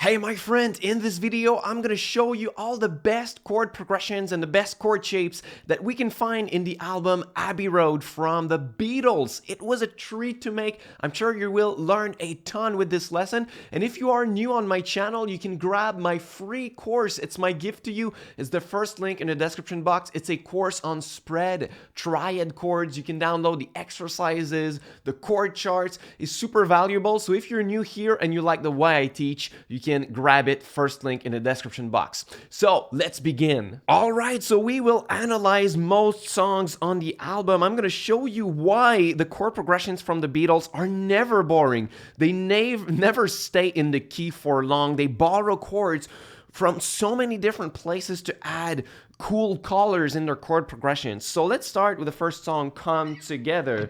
Hey my friend, in this video I'm gonna show you all the best chord progressions and the best chord shapes that we can find in the album Abbey Road from the Beatles. It was a treat to make. I'm sure you will learn a ton with this lesson, and if you are new on my channel, you can grab my free course. It's my gift to you. It's the first link in the description box. It's a course on spread, triad chords. You can download the exercises, the chord charts. It's super valuable, so if you're new here and you like the way I teach, you can grab it, first link in the description box. So let's begin. All right, so we will analyze most songs on the album. I'm going to show you why the chord progressions from the Beatles are never boring. They never stay in the key for long. They borrow chords from so many different places to add cool colors in their chord progressions. So let's start with the first song, Come Together.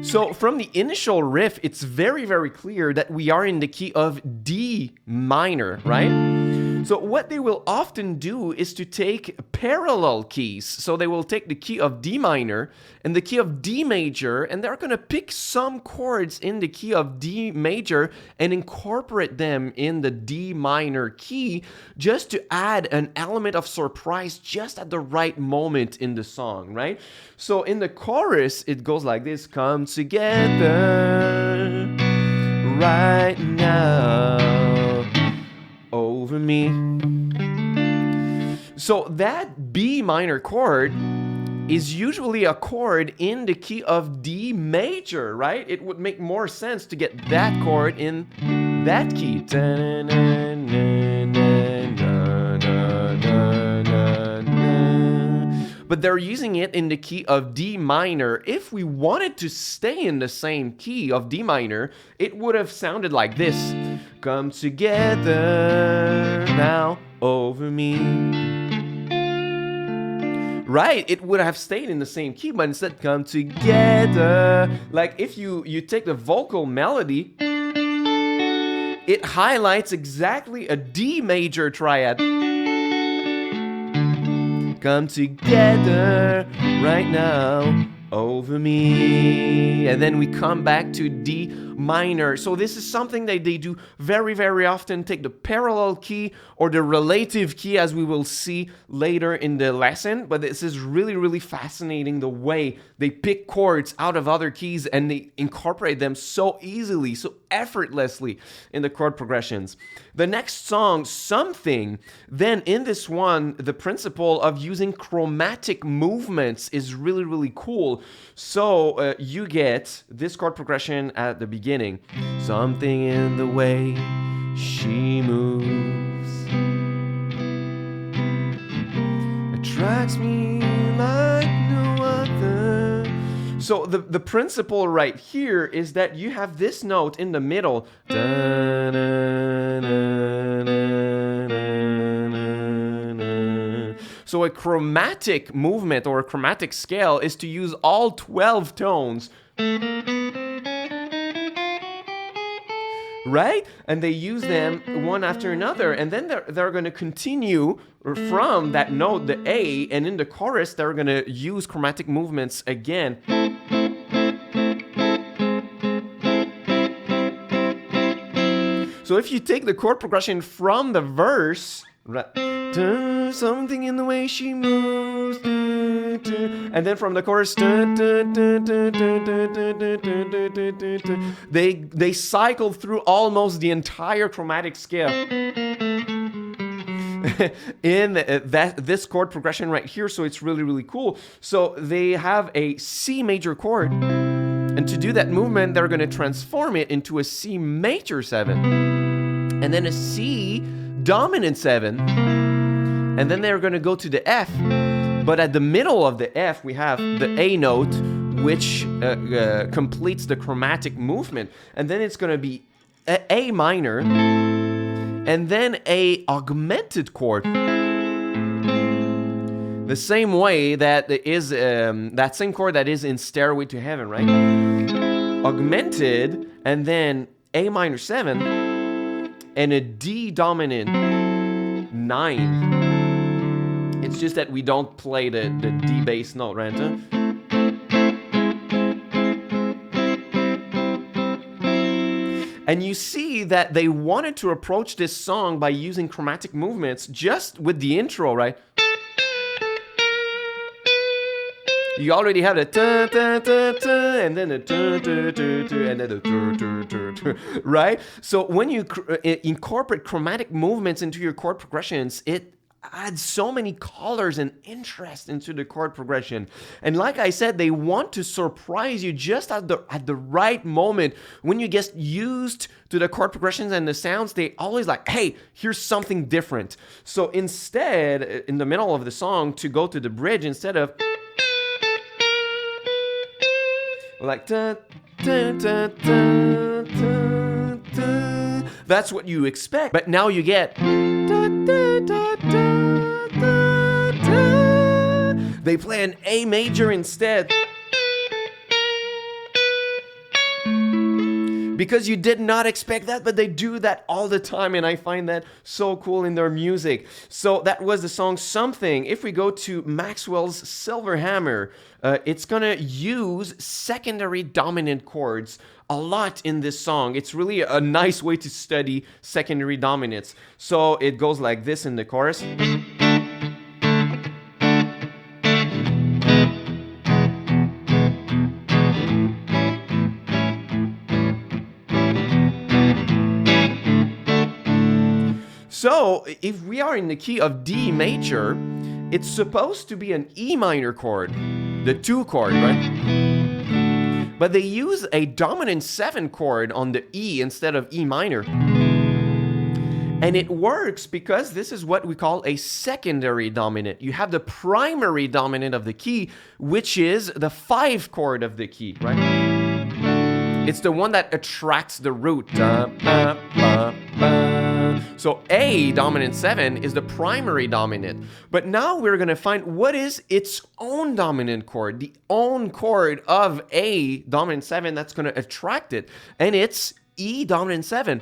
So from the initial riff, it's very, very clear that we are in the key of D minor, right? So what they will often do is to take parallel keys. So they will take the key of D minor and the key of D major, and they're going to pick some chords in the key of D major and incorporate them in the D minor key just to add an element of surprise just at the right moment in the song, right? So in the chorus, it goes like this: come together right now over me. So that B minor chord is usually a chord in the key of D major, right? It would make more sense to get that chord in that key. But they're using it in the key of D minor. If we wanted to stay in the same key of D minor, it would have sounded like this. Come together now over me. Right, it would have stayed in the same key, but instead, come together. Like if you take the vocal melody, it highlights exactly a D major triad. Come together right now over me. And then we come back to D minor. So this is something that they do very, very often. Take the parallel key or the relative key, as we will see later in the lesson. But this is really, really fascinating, the way they pick chords out of other keys and they incorporate them so easily, so effortlessly in the chord progressions. The next song, Something, then in this one, the principle of using chromatic movements is really, really cool. So you get this chord progression at the beginning. Something in the way she moves attracts me like no other. So the principle right here is that you have this note in the middle. So a chromatic movement or a chromatic scale is to use all 12 tones. Right? And they use them one after another, and then they're going to continue from that note, the A, and in the chorus they're going to use chromatic movements again. So if you take the chord progression from the verse, something in the way she moves, and then from the chorus, they cycle through almost the entire chromatic scale in this chord progression right here. So it's really, really cool. So they have a C major chord, and to do that movement, they're going to transform it into a C major 7, and then a C dominant 7, and then they're going to go to the F. But at the middle of the F, we have the A note, which completes the chromatic movement. And then it's going to be A minor, and then a augmented chord. The same way that is that same chord that is in Stairway to Heaven, right? Augmented, and then A minor 7, and a D dominant 9. It's just that we don't play the D bass note, right? And you see that they wanted to approach this song by using chromatic movements just with the intro, right? You already have the ta ta ta ta, and then the ta ta ta ta, and then the ta ta ta ta, right? So when you incorporate chromatic movements into your chord progressions, it adds so many colors and interest into the chord progression. And like I said, they want to surprise you just at the right moment. When you get used to the chord progressions and the sounds, they always like, hey, here's something different. So instead, in the middle of the song, to go to the bridge, instead of like ta, ta, ta, ta, ta, ta, that's what you expect. But now you get ta, ta, ta, ta, ta, ta. They play an A major instead. Because you did not expect that, but they do that all the time, and I find that so cool in their music. So that was the song Something. If we go to Maxwell's Silver Hammer, it's gonna use secondary dominant chords a lot in this song. It's really a nice way to study secondary dominants. So it goes like this in the chorus. So if we are in the key of D major, it's supposed to be an E minor chord, the 2 chord, right? But they use a dominant 7 chord on the E instead of E minor. And it works because this is what we call a secondary dominant. You have the primary dominant of the key, which is the 5 chord of the key, right? It's the one that attracts the root. So A dominant 7 is the primary dominant. But now we're going to find what is its own dominant chord, the own chord of A dominant 7 that's going to attract it. And it's E dominant 7.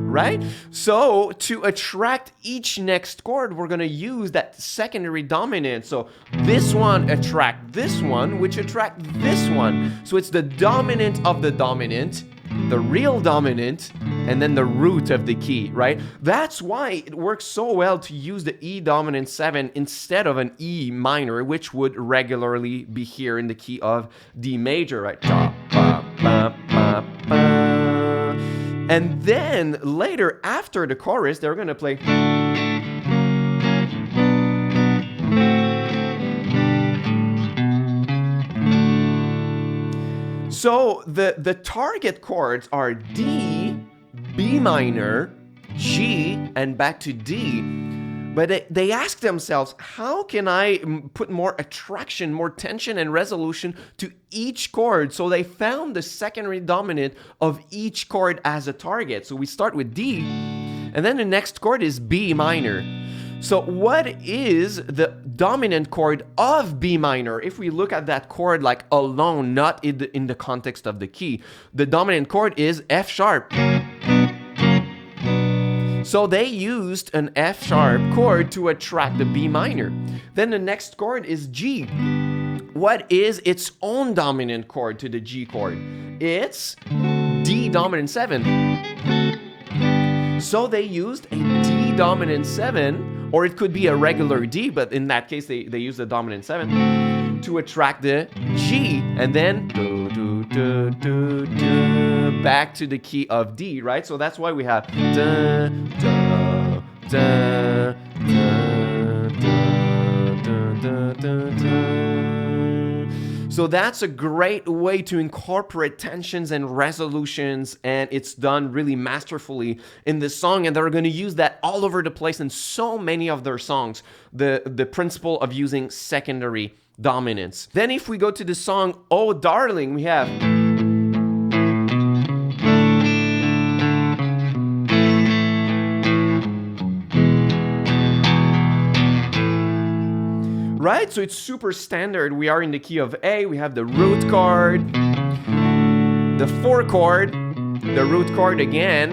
Right? So to attract each next chord, we're going to use that secondary dominant. So this one attract this one, which attract this one. So it's the dominant of the dominant, the real dominant, and then the root of the key, right? That's why it works so well to use the E dominant 7 instead of an E minor, which would regularly be here in the key of D major, right? Da, ba, ba, ba, ba. And then later, after the chorus, they're going to play. So the target chords are D, B minor, G, and back to D. But they ask themselves, how can I put more attraction, more tension and resolution to each chord? So they found the secondary dominant of each chord as a target. So we start with D, and then the next chord is B minor. So what is the dominant chord of B minor? If we look at that chord like alone, not in the context of the key, the dominant chord is F sharp. So they used an F sharp chord to attract the B minor. Then the next chord is G. What is its own dominant chord to the G chord? It's D dominant 7. So they used a D dominant 7, or it could be a regular D, but in that case they used the dominant 7 to attract the G, and then back to the key of D, right? So that's why we have da, da, da, da, da, da, da, da. So that's a great way to incorporate tensions and resolutions, and it's done really masterfully in this song, and they're going to use that all over the place in so many of their songs, the principle of using secondary dominance. Then if we go to the song Oh Darling, we have right? So it's super standard. We are in the key of A, we have the root chord, the 4 chord, the root chord again,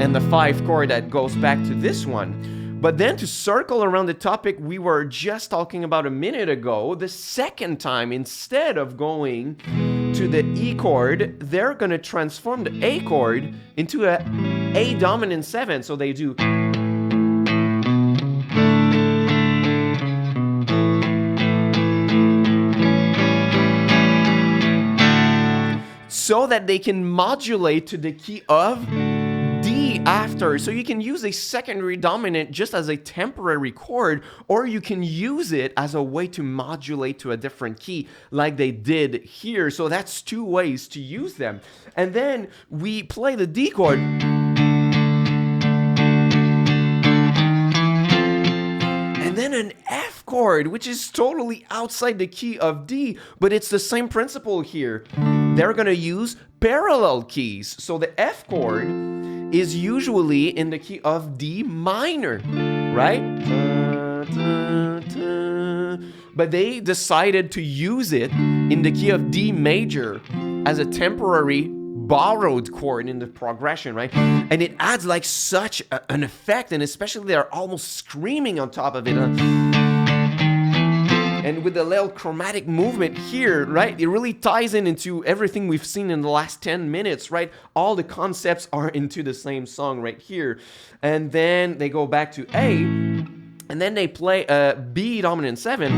and the 5 chord that goes back to this one. But then to circle around the topic we were just talking about a minute ago, the second time, instead of going to the E chord, they're going to transform the A chord into a A dominant 7. So they do. So that they can modulate to the key of D after. So you can use a secondary dominant just as a temporary chord, or you can use it as a way to modulate to a different key like they did here. So that's 2 ways to use them. And then we play the D chord. And then an F chord, which is totally outside the key of D, but it's the same principle here. They're going to use parallel keys. So the F chord is usually in the key of D minor, right? But they decided to use it in the key of D major as a temporary borrowed chord in the progression, right? And it adds like such an effect, and especially they're almost screaming on top of it. And with the little chromatic movement here, right, it really ties into everything we've seen in the last 10 minutes, right? All the concepts are into the same song right here. And then they go back to A, and then they play a B dominant 7,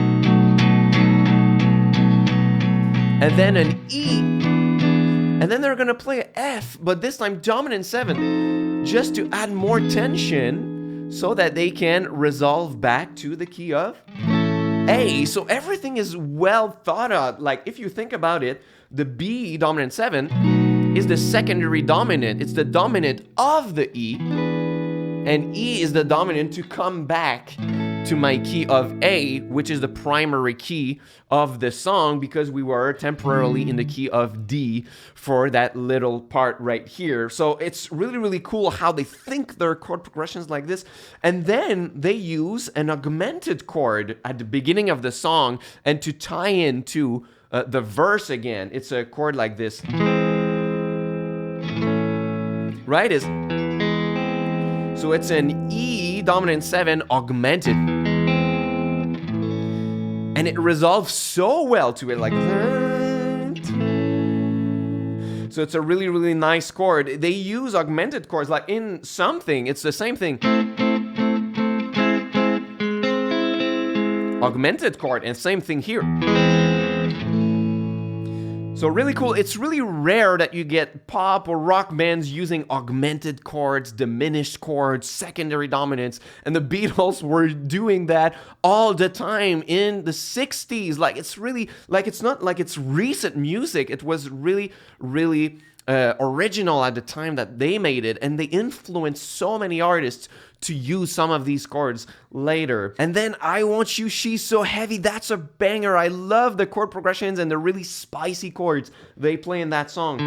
and then an E, and then they're gonna play an F, but this time dominant 7, just to add more tension so that they can resolve back to the key of A. So everything is well thought out. Like if you think about it, the B dominant 7 is the secondary dominant. It's the dominant of the E, and E is the dominant to come back to my key of A, which is the primary key of the song, because we were temporarily in the key of D for that little part right here. So it's really, really cool how they think their chord progressions like this. And then they use an augmented chord at the beginning of the song, and to tie into the verse again, it's a chord like this. Right? So it's an E dominant 7 augmented. And it resolves so well to it, like. So it's a really, really nice chord. They use augmented chords, like in something, it's the same thing. Augmented chord, and same thing here. So really cool. It's really rare that you get pop or rock bands using augmented chords, diminished chords, secondary dominants, and the Beatles were doing that all the time in the 60s. Like it's really, like it's not like it's recent music. It was really, really original at the time that they made it, and they influenced so many artists to use some of these chords later. And then I Want You, She's So Heavy, that's a banger. I love the chord progressions and the really spicy chords they play in that song.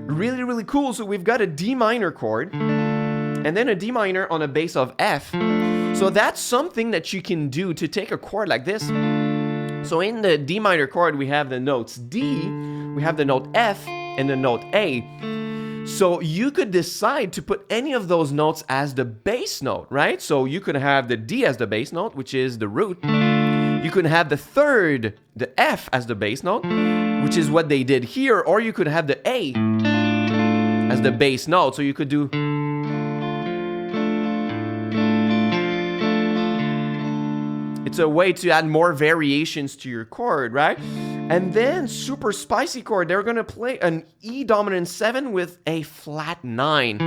Really, really cool. So we've got a D minor chord, and then a D minor on a bass of F. So that's something that you can do to take a chord like this. So in the D minor chord, we have the notes D, we have the note F, and the note A. So you could decide to put any of those notes as the bass note, right? So you could have the D as the bass note, which is the root. You could have the third, the F, as the bass note, which is what they did here. Or you could have the A as the bass note. So you could do... It's a way to add more variations to your chord, right? And then super spicy chord, they're gonna play an E dominant 7 with a flat 9.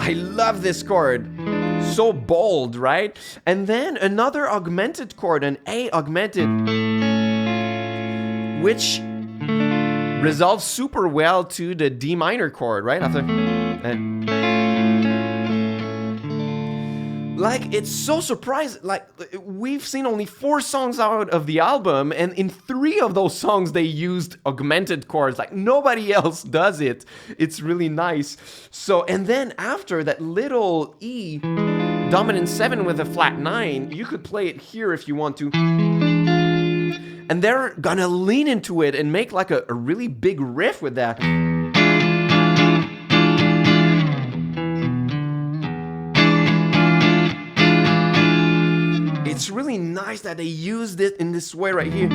I love this chord. So bold, right? And then another augmented chord, an A augmented, which resolves super well to the D minor chord, right? After, and Like, it's so surprising. Like, we've seen only 4 songs out of the album, and in 3 of those songs they used augmented chords. Like, nobody else does it. It's really nice. So, and then after that little E dominant 7 with a flat 9, you could play it here if you want to. And they're gonna lean into it and make like a really big riff with that. It's really nice that they used it in this way right here.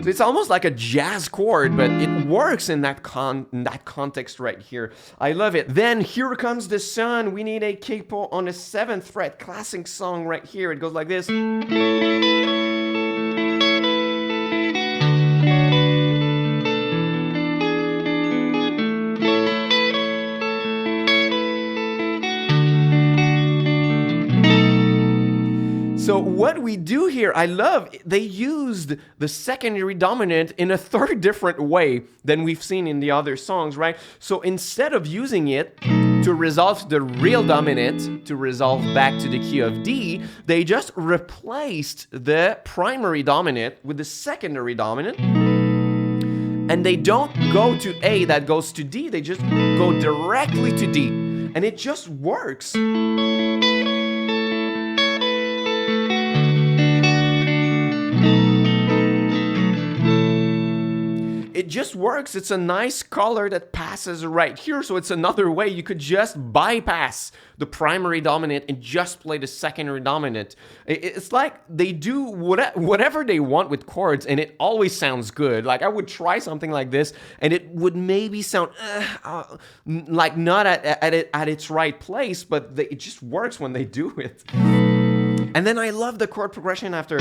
So it's almost like a jazz chord, but it works in that context right here. I love it. Then Here Comes the Sun. We need a capo on the 7th fret. Classic song right here. It goes like this. So what we do here, I love, they used the secondary dominant in a 3rd different way than we've seen in the other songs, right? So instead of using it to resolve the real dominant, to resolve back to the key of D, they just replaced the primary dominant with the secondary dominant. And they don't go to A that goes to D, they just go directly to D. And it just works. It just works. It's a nice color that passes right here. So it's another way you could just bypass the primary dominant and just play the secondary dominant. It's like they do whatever they want with chords, and it always sounds good. Like I would try something like this, and it would maybe sound like not at its right place, but it just works when they do it. And then I love the chord progression after.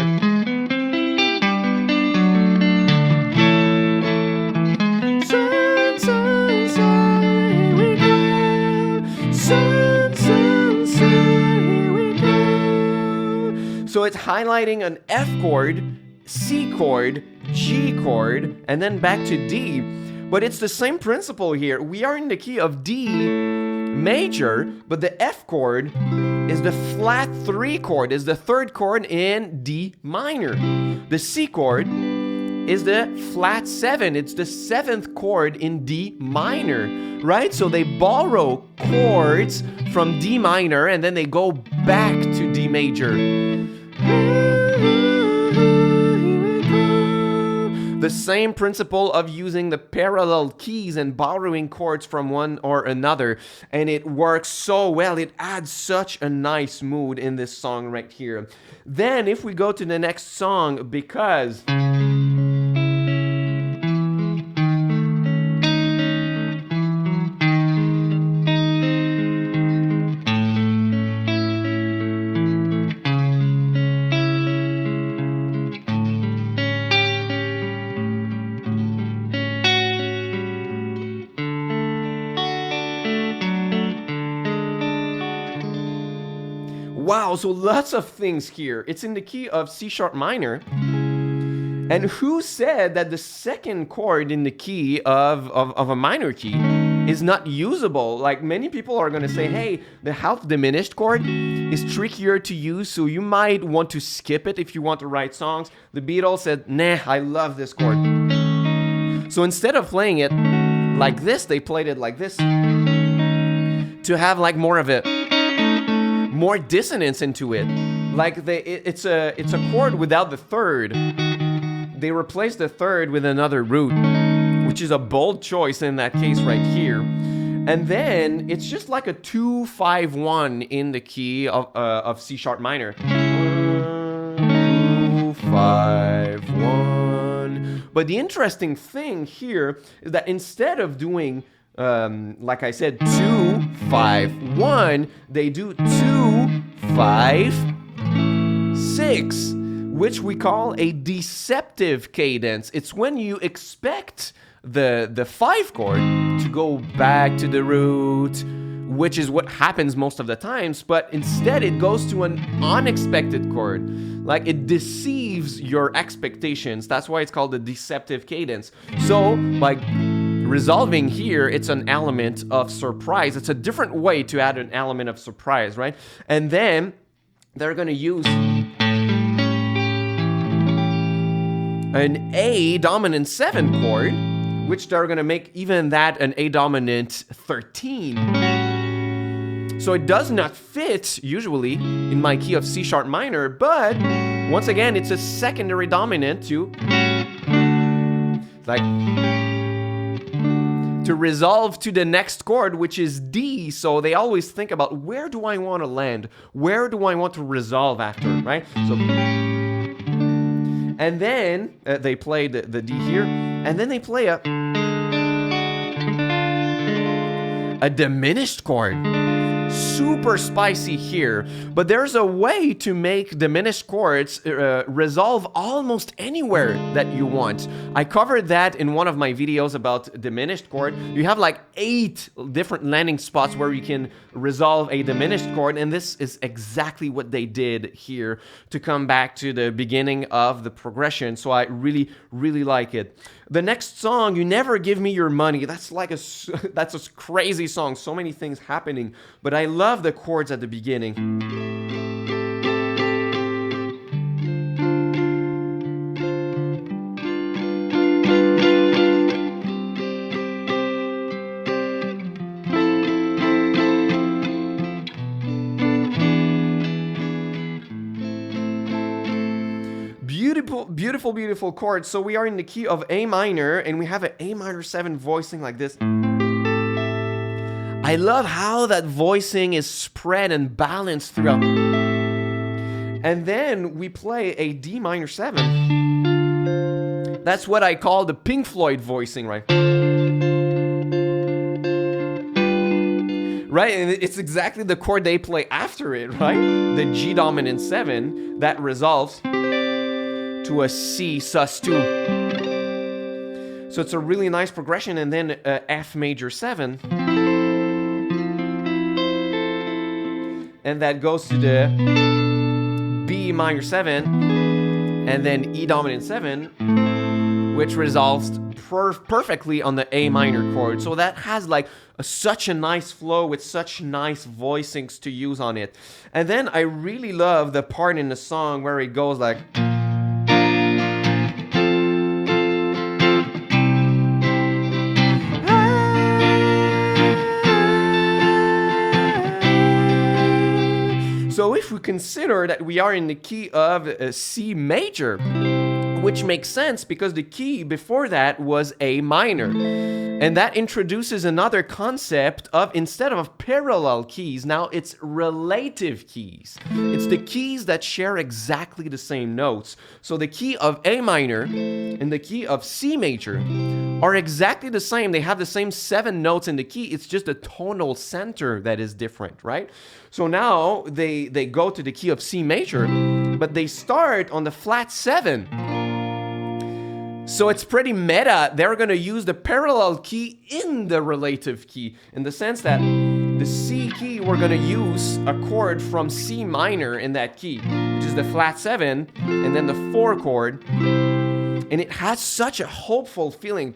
So it's highlighting an F chord, C chord, G chord, and then back to D. But it's the same principle here. We are in the key of D major, but the F chord is the flat 3 chord, is the 3rd chord in D minor. The C chord is the flat 7. It's the 7th chord in D minor, right? So they borrow chords from D minor and then they go back to D major. The same principle of using the parallel keys and borrowing chords from one or another, and it works so well. It adds such a nice mood in this song right here. Then if we go to the next song, Because. Wow, so lots of things here. It's in the key of C sharp minor. And who said that the 2nd chord in the key of a minor key is not usable? Like many people are going to say, hey, the half diminished chord is trickier to use, so you might want to skip it if you want to write songs. The Beatles said, nah, I love this chord. So instead of playing it like this, they played it like this to have like more dissonance into it. Like it's a chord without the 3rd. They replaced the 3rd with another root, which is a bold choice in that case right here. And then it's just like a 2-5-1 in the key of C sharp minor. 2-5-1. But the interesting thing here is that instead of doing like I said, 2-5-1, they do 2-5-6, which we call a deceptive cadence. It's when you expect the 5 chord to go back to the root, which is what happens most of the times, but instead it goes to an unexpected chord. Like it deceives your expectations. That's why it's called the deceptive cadence. So by resolving here, it's an element of surprise. It's a different way to add an element of surprise, right? And then they're going to use an A dominant 7 chord, which they're going to make even that an A dominant 13. So it does not fit usually in my key of C sharp minor, but once again, it's a secondary dominant to like to resolve to the next chord, which is D. So they always think about, where do I want to land? Where do I want to resolve after, right? So, and then they play the D here, and then they play a diminished chord. Super spicy here, but there's a way to make diminished chords resolve almost anywhere that you want. I covered that in one of my videos about diminished chord. You have like 8 different landing spots where you can resolve a diminished chord, and this is exactly what they did here to come back to the beginning of the progression. So I really, really like it. The next song, You Never Give Me Your Money, that's a crazy song, so many things happening, but I love the chords at the beginning. Beautiful, beautiful chords. So we are in the key of A minor, and we have an A minor 7 voicing like this. I love how that voicing is spread and balanced throughout. And then we play a D minor 7. That's what I call the Pink Floyd voicing, right? Right, and it's exactly the chord they play after it, right? The G dominant 7 that resolves to a C sus2. So it's a really nice progression, and then F major 7. And that goes to the B minor 7, and then E dominant 7, which resolves perfectly on the A minor chord. So that has like such a nice flow with such nice voicings to use on it. And then I really love the part in the song where it goes like, so if we consider that we are in the key of C major, which makes sense because the key before that was A minor. And that introduces another concept of, instead of parallel keys, now it's relative keys. It's the keys that share exactly the same notes. So the key of A minor and the key of C major are exactly the same. They have the same 7 notes in the key. It's just the tonal center that is different, right? So now they go to the key of C major, but they start on the flat 7. So it's pretty meta. They're going to use the parallel key in the relative key, in the sense that the C key, we're going to use a chord from C minor in that key, which is the flat 7, and then the 4 chord. And it has such a hopeful feeling.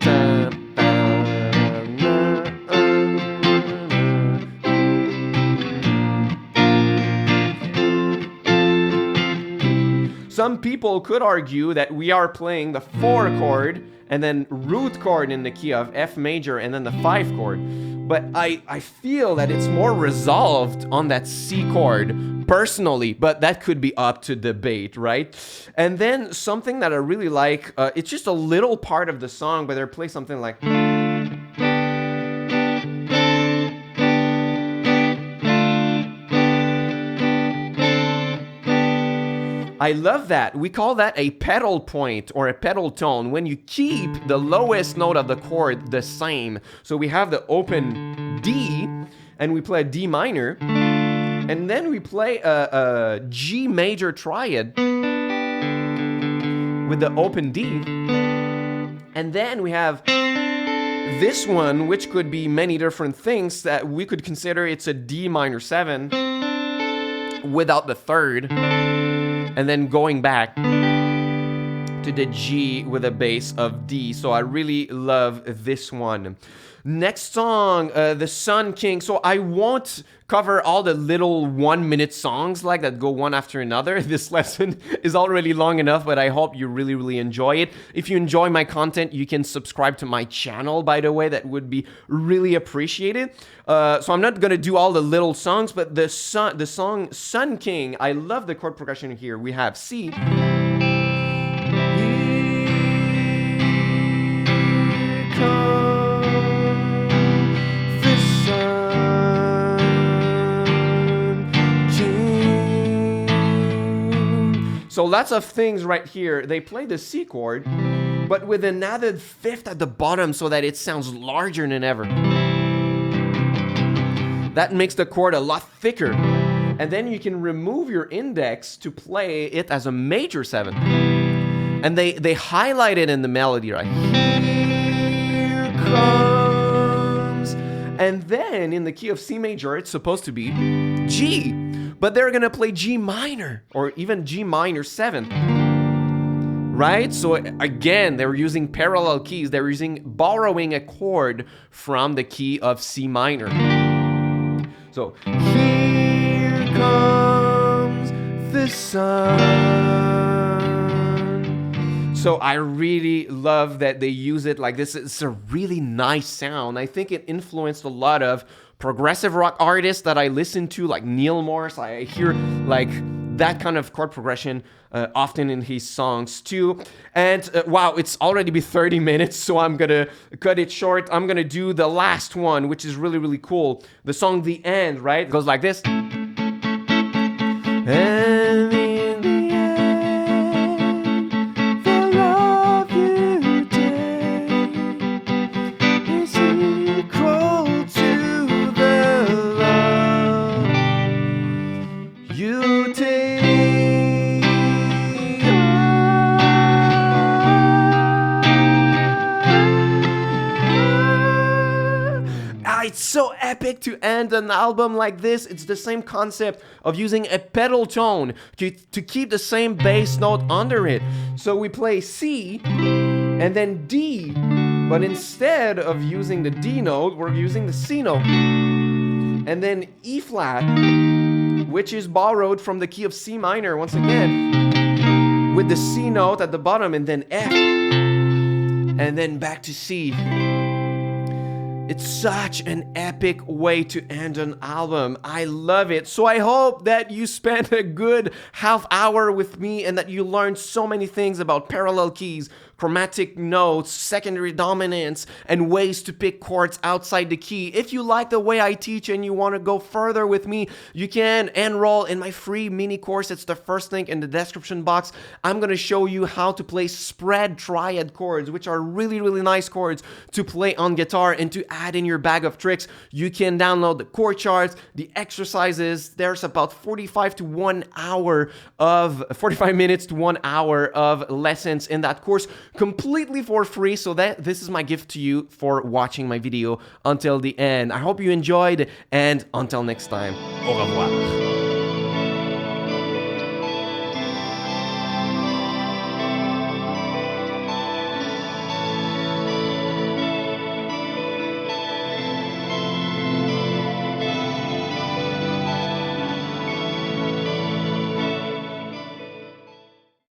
Some people could argue that we are playing the 4 chord and then root chord in the key of F major and then the 5 chord. But I feel that it's more resolved on that C chord personally, but that could be up to debate, right? And then something that I really like, it's just a little part of the song, but they play something like... I love that. We call that a pedal point or a pedal tone when you keep the lowest note of the chord the same. So we have the open D, and we play a D minor, and then we play a G major triad with the open D, and then we have this one, which could be many different things that we could consider. It's a D minor 7 without the 3rd. And then going back to the G with a bass of D. So I really love this one. Next song, The Sun King. So I won't cover all the little 1-minute songs like that go one after another. This lesson is already long enough, but I hope you really, really enjoy it. If you enjoy my content, you can subscribe to my channel, by the way. That would be really appreciated. So I'm not going to do all the little songs, but the song Sun King, I love the chord progression here. We have C. So lots of things right here. They play the C chord, but with an added fifth at the bottom so that it sounds larger than ever. That makes the chord a lot thicker. And then you can remove your index to play it as a major 7. And they highlight it in the melody, right? Here comes. And then in the key of C major, it's supposed to be G. But they're gonna play G minor or even G minor 7, right? So again, they're using parallel keys. They're borrowing a chord from the key of C minor. So here comes the sun. So I really love that they use it like this. It's a really nice sound. I think it influenced a lot of progressive rock artists that I listen to, like Neil Morse. I hear like that kind of chord progression often in his songs too. And wow, it's already been 30 minutes, so I'm gonna cut it short. I'm gonna do the last one, which is really, really cool. The song The End, right? It goes like this. And in the end, the love you take is equal to the love you take. It's so epic to end an album like this. It's the same concept of using a pedal tone to keep the same bass note under it. So we play C and then D, but instead of using the D note, we're using the C note. And then E flat, which is borrowed from the key of C minor once again, with the C note at the bottom, and then F, and then back to C. It's such an epic way to end an album. I love it. So I hope that you spent a good half hour with me and that you learned so many things about parallel keys, chromatic notes, secondary dominants, and ways to pick chords outside the key. If you like the way I teach and you want to go further with me, you can enroll in my free mini course. It's the first link in the description box. I'm going to show you how to play spread triad chords, which are really, really nice chords to play on guitar and to add in your bag of tricks. You can download the chord charts, the exercises. There's about 45 minutes to 1 hour of lessons in that course, completely for free. So this is my gift to you for watching my video until the end. I hope you enjoyed, and until next time, au revoir.